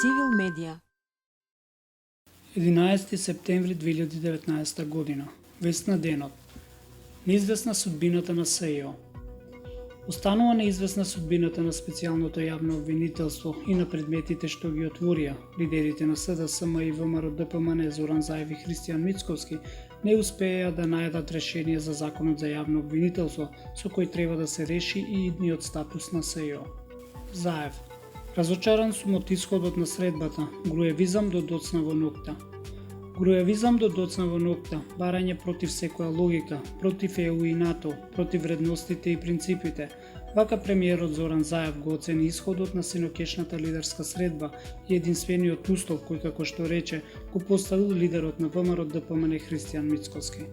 Цивил медија. 11 септември 2019 година. Вест на денот. Неизвестна судбината на СЈО. Останува неизвестна судбината на специјалното јавно обвинителство и на предметите што ги отворија. Лидерите на СДСМ и ВМРО ДПМН Зоран Заев и Христијан Мицковски не успеа да најдат решение за законот за јавно обвинителство, со кој треба да се реши и идниот статус на СЈО. Заев. Разочаран сум од исходот на средбата, груевизам до доцна во ноќта. Груевизам до доцна во ноќта, барање против секоја логика, против ЕУ и НАТО, против вредностите и принципите. Вака премиерот Зоран Заев го оцени исходот на синоќешната лидерска средба и единствениот устав кој, како што рече, го поставил лидерот на ВМРО ДПМН Христијан Мицковски.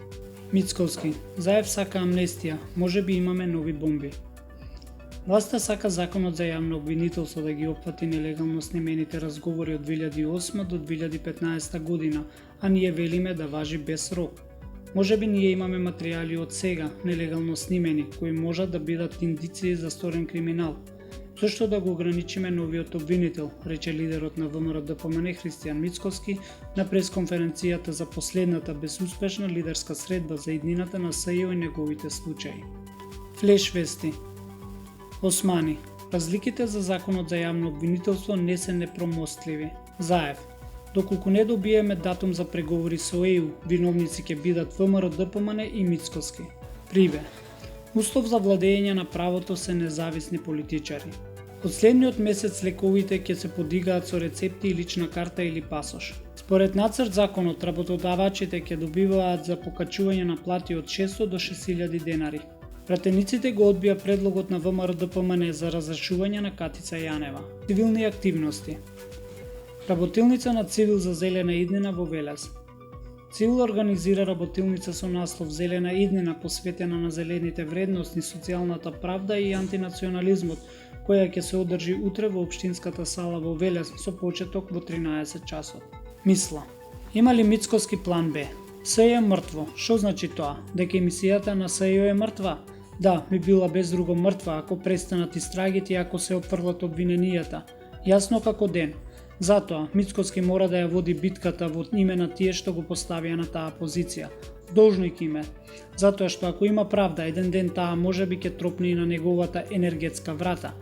Мицковски. Заев сака амнестија, можеби имаме нови бомби. Власта сака законот за јавно обвинителство да ги опфати нелегално снимените разговори од 2008 до 2015 година, а ние велиме да важи без рок. Можеби ние имаме материјали од сега, нелегално снимени, кои можат да бидат индиции за сторен криминал. Зошто да го ограничиме новиот обвинител, рече лидерот на ВМРО ДПМН Христијан Мицковски на пресконференцијата за последната безуспешна лидерска средба за иднината на СЈО и неговите случаи. Флеш вести. Османи. Разликите за законот за јавно обвинителство не се непромостливи. Заев. Доколку не добиеме датум за преговори со ЕУ, виновници ќе бидат ВМРО ДПМН и Мицковски. Прибе. Услов за владење на правото се независни политичари. Од следниот месец лековите ќе се подигаат со рецепти и лична карта или пасош. Според нацрт законот, работодавачите ќе добиваат за покачување на плати од 600 до 6000 денари. Пратениците го одбија предлогот на ВМРО ДПМН за разрешување на Катица Јанева. Цивилни активности. Работилница на Цивил за зелена иднина во Велес. Цивил организира работилница со наслов Зелена иднина посветена на зелените вредности, социјалната правда и антинационализмот, која ќе се одржи утре во општинската сала во Велес со почеток во 13 часот. Мисла. Има ли Мицковски план Б? СЈО е мртво. Што значи тоа? Дека емисијата на СЈО е мртва? Да, би била без друго мртва ако престанат истрагите и ако се опфрлат обвиненијата. Јасно како ден. Затоа, Мицковски мора да ја води битката во име на тие што го поставија на таа позиција. Должник име. Затоа што ако има правда, еден ден таа може би ќе тропне и на неговата енергетска врата.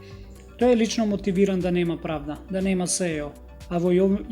Тој е лично мотивиран да нема правда, да нема СЈО, а во